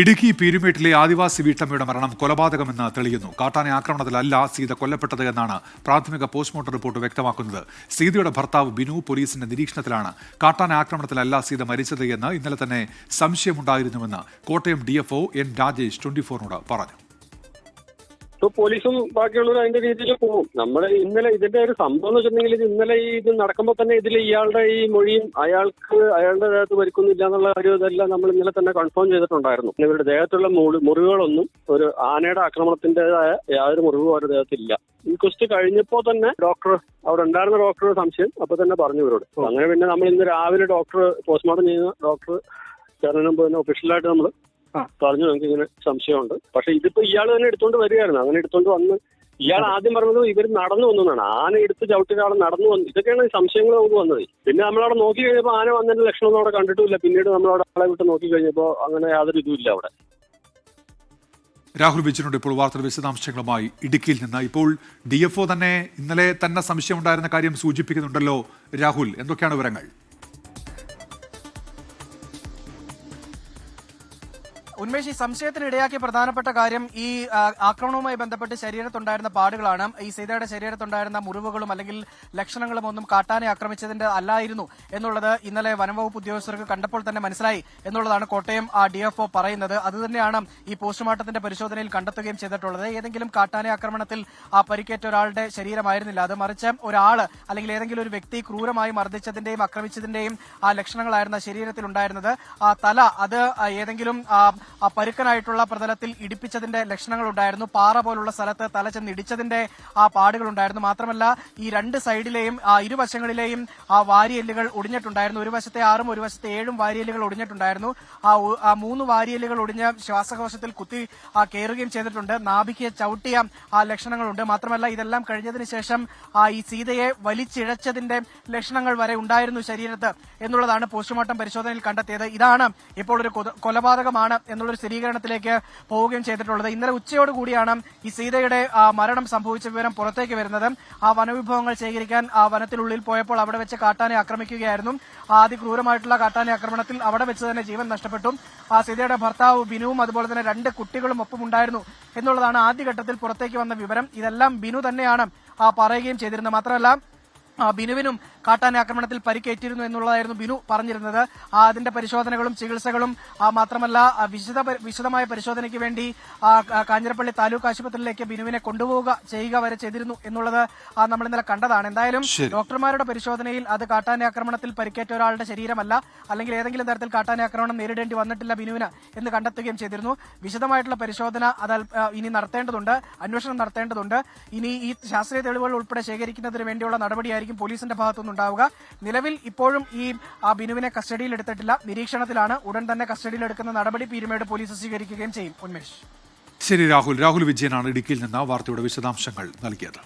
ഇടുക്കി പീരുമേട്ടിലെ ആദിവാസി വീട്ടമ്മയുടെ മരണം കൊലപാതകമെന്ന് തെളിയുന്നു. കാട്ടാന ആക്രമണത്തിലല്ല സീത കൊല്ലപ്പെട്ടത് എന്നാണ് പ്രാഥമിക പോസ്റ്റ്മോർട്ടം റിപ്പോർട്ട് വ്യക്തമാക്കുന്നത്. സീതയുടെ ഭർത്താവ് ബിനു പോലീസിന്റെ നിരീക്ഷണത്തിലാണ്. കാട്ടാന ആക്രമണത്തിലല്ല സീത മരിച്ചത് എന്ന് ഇന്നലെ തന്നെ സംശയമുണ്ടായിരുന്നുവെന്ന് കോട്ടയം DFO N രാജേഷ് 24നോട് പറഞ്ഞു. പോലീസും ബാക്കിയുള്ളവർ അതിന്റെ രീതിയിൽ പോകും. നമ്മൾ ഇന്നലെ ഇതിന്റെ ഒരു സംഭവം എന്ന് വെച്ചിട്ടുണ്ടെങ്കിൽ ഇന്നലെ ഇത് നടക്കുമ്പോൾ തന്നെ ഇതിൽ ഇയാളുടെ ഈ മൊഴിയും അയാളുടെ ദേഹത്ത് പരിക്കൊന്നുമില്ല എന്നുള്ള ഒരു ഇതെല്ലാം നമ്മൾ ഇന്നലെ തന്നെ കൺഫേം ചെയ്തിട്ടുണ്ടായിരുന്നു. ഇവരുടെ ദേഹത്തുള്ള മുറിവുകളൊന്നും ഒരു ആനയുടെ ആക്രമണത്തിന്റേതായ യാതൊരു മുറിവും അവരുടെ ദേഹത്തില്ല. ഇൻക്വസ്റ്റ് കഴിഞ്ഞപ്പോ തന്നെ അവിടെ ഉണ്ടായിരുന്ന ഡോക്ടർ സംശയം അപ്പൊ തന്നെ പറഞ്ഞു ഇവരോട്. അങ്ങനെ പിന്നെ നമ്മൾ ഇന്ന് രാവിലെ പോസ്റ്റ്മോർട്ടം ചെയ്യുന്ന ഡോക്ടർ ചേർന്നതിന് മുമ്പ് തന്നെ ഒഫീഷ്യലായിട്ട് നമ്മൾ പറഞ്ഞു നമുക്ക് ഇങ്ങനെ സംശയമുണ്ട്. പക്ഷെ ഇതിപ്പോ ഇയാൾ തന്നെ എടുത്തോണ്ട് വരികയായിരുന്നു. അങ്ങനെ എടുത്തോണ്ട് വന്ന് ഇയാൾ ആദ്യം പറഞ്ഞത് ഇവർ നടന്നു വന്നതാണ്. ആന എടുത്ത് ചവിട്ടിയ ആൾ നടന്നു വന്നു. ഇതൊക്കെയാണ് സംശയങ്ങൾ നമുക്ക് വന്നത്. പിന്നെ നമ്മളവിടെ നോക്കി കഴിഞ്ഞപ്പോൾ ആന വന്നതിന്റെ ലക്ഷണമൊന്നും അവിടെ കണ്ടിട്ടില്ല. പിന്നീട് നമ്മളവിടെ ആളെ വിട്ട് നോക്കി കഴിഞ്ഞപ്പോൾ അങ്ങനെ യാതൊരു ഇതുമില്ല അവിടെ. രാഹുൽ വിജയനുണ്ട് ഇപ്പോൾ വാർത്തയുടെ വിശദാംശങ്ങളുമായി ഇടുക്കിയിൽ നിന്ന്. ഇപ്പോൾ DFO തന്നെ ഇന്നലെ തന്നെ സംശയമുണ്ടായിരുന്ന കാര്യം സൂചിപ്പിക്കുന്നുണ്ടല്ലോ രാഹുൽ, എന്തൊക്കെയാണ് വിവരങ്ങൾ? ഉന്മേഷ്, ഈ സംശയത്തിന് ഇടയാക്കിയ പ്രധാനപ്പെട്ട കാര്യം ഈ ആക്രമണവുമായി ബന്ധപ്പെട്ട് ശരീരത്തുണ്ടായിരുന്ന പാടുകളാണ്. ഈ സീതയുടെ ശരീരത്തുണ്ടായിരുന്ന മുറിവുകളും അല്ലെങ്കിൽ ലക്ഷണങ്ങളും ഒന്നും കാട്ടാനെ ആക്രമിച്ചതിന്റെ അല്ലായിരുന്നു എന്നുള്ളത് ഇന്നലെ വനംവകുപ്പ് ഉദ്യോഗസ്ഥർക്ക് കണ്ടപ്പോൾ തന്നെ മനസ്സിലായി എന്നുള്ളതാണ് കോട്ടയം DFO പറയുന്നത്. അതുതന്നെയാണ് ഈ പോസ്റ്റ്മോർട്ടത്തിന്റെ പരിശോധനയിൽ കണ്ടെത്തുകയും ചെയ്തിട്ടുള്ളത്. ഏതെങ്കിലും കാട്ടാനെ ആക്രമണത്തിൽ പരിക്കേറ്റ ഒരാളുടെ ശരീരമായിരുന്നില്ല അത്, മറിച്ച് ഒരാള് അല്ലെങ്കിൽ ഏതെങ്കിലും ഒരു വ്യക്തി ക്രൂരമായി മർദ്ദിച്ചതിന്റെയും ആക്രമിച്ചതിന്റെയും ശരീരത്തിൽ ശരീരത്തിലുണ്ടായിരുന്നത്. തല അത് ഏതെങ്കിലും പരുക്കനായിട്ടുള്ള പ്രതലത്തിൽ ഇടിപ്പിച്ചതിന്റെ ലക്ഷണങ്ങൾ ഉണ്ടായിരുന്നു. പാറ പോലുള്ള സ്ഥലത്ത് തല ചെന്ന് ഇടിച്ചതിന്റെ പാടുകൾ ഉണ്ടായിരുന്നു. മാത്രമല്ല ഈ രണ്ട് സൈഡിലെയും ഇരുവശങ്ങളിലെയും വാരിയെല്ലുകൾ ഒടിഞ്ഞിട്ടുണ്ടായിരുന്നു. ഒരു വശത്തെ 6ഉം ഒരു വശത്തെ 7ഉം വാരിയെല്ലുകൾ ഒടിഞ്ഞിട്ടുണ്ടായിരുന്നു. 3 വാരിയെല്ലുകൾ ഒടിഞ്ഞ് ശ്വാസകോശത്തിൽ കുത്തി കയറുകയും ചെയ്തിട്ടുണ്ട്. നാഭിക്ക് ചവിട്ടിയ ലക്ഷണങ്ങളുണ്ട്. മാത്രമല്ല ഇതെല്ലാം കഴിഞ്ഞതിന് ശേഷം ഈ സീതയെ വലിച്ചിഴച്ചതിന്റെ ലക്ഷണങ്ങൾ വരെ ഉണ്ടായിരുന്നു ശരീരത്ത് എന്നുള്ളതാണ് പോസ്റ്റ്മോർട്ടം പരിശോധനയിൽ കണ്ടെത്തിയത്. ഇതാണ് ഇപ്പോൾ ഒരു കൊലപാതകമാണ് എന്നുള്ളൊരു സ്ഥിരീകരണത്തിലേക്ക് പോവുകയും ചെയ്തിട്ടുള്ളത്. ഇന്നലെ ഉച്ചയോടുകൂടിയാണ് ഈ സീതയുടെ മരണം സംഭവിച്ച വിവരം പുറത്തേക്ക് വരുന്നത്. വനവിഭവങ്ങൾ ശേഖരിക്കാൻ വനത്തിനുള്ളിൽ പോയപ്പോൾ അവിടെ വെച്ച് കാട്ടാനെ ആക്രമിക്കുകയായിരുന്നു. അതിക്രൂരമായിട്ടുള്ള കാട്ടാനെ ആക്രമണത്തിൽ അവിടെ വെച്ച് തന്നെ ജീവൻ നഷ്ടപ്പെട്ടു. സീതയുടെ ഭർത്താവ് ബിനുവും അതുപോലെ തന്നെ 2 കുട്ടികളും ഒപ്പം ഉണ്ടായിരുന്നു എന്നുള്ളതാണ് ആദ്യഘട്ടത്തിൽ പുറത്തേക്ക് വന്ന വിവരം. ഇതെല്ലാം ബിനു തന്നെയാണ് പറയുകയും ചെയ്തിരുന്നത്. മാത്രമല്ല ബിനുവിനും കാട്ടാന ആക്രമണത്തിൽ പരിക്കേറ്റിരുന്നു എന്നുള്ളതായിരുന്നു ബിനു പറഞ്ഞിരുന്നത്. അതിന്റെ പരിശോധനകളും ചികിത്സകളും മാത്രമല്ല വിശദമായ പരിശോധനയ്ക്ക് വേണ്ടി കാഞ്ഞിരപ്പള്ളി താലൂക്ക് ആശുപത്രിയിലേക്ക് ബിനുവിനെ ചെയ്യുക വരെ ചെയ്തിരുന്നു എന്നുള്ളത് നമ്മൾ ഇന്നലെ കണ്ടതാണ്. എന്തായാലും ഡോക്ടർമാരുടെ പരിശോധനയിൽ അത് കാട്ടാന ആക്രമണത്തിൽ പരിക്കേറ്റ ഒരാളുടെ ശരീരമല്ല, അല്ലെങ്കിൽ ഏതെങ്കിലും തരത്തിൽ കാട്ടാന ആക്രമണം നേരിടേണ്ടി വന്നിട്ടില്ല ബിനുവിന് എന്ന് കണ്ടെത്തുകയും ചെയ്തിരുന്നു. വിശദമായിട്ടുള്ള പരിശോധന ഇനി നടത്തേണ്ടതുണ്ട്, അന്വേഷണം നടത്തേണ്ടതുണ്ട്. ഇനി ഈ ശാസ്ത്രീയ തെളിവുകൾ ഉൾപ്പെടെ ശേഖരിക്കുന്നതിന് വേണ്ടിയുള്ള നടപടിയായിരിക്കും പോലീസിന്റെ ഭാഗത്തുനിന്നുണ്ടാവുക. നിലവിൽ ഇപ്പോഴും ഈ ബിനുവിനെ കസ്റ്റഡിയിൽ എടുത്തിട്ടില്ല, നിരീക്ഷണത്തിലാണ്. ഉടൻ തന്നെ കസ്റ്റഡിയിൽ എടുക്കുന്ന നടപടി പീരുമേട് പോലീസ് സ്വീകരിക്കുകയും ചെയ്യും. ഉന്മേഷ്. ശരി രാഹുൽ വിജയനാണ് ഇടുക്കിയിൽ നിന്ന് വാർത്തയുടെ വിശദാംശങ്ങൾ നൽകിയത്.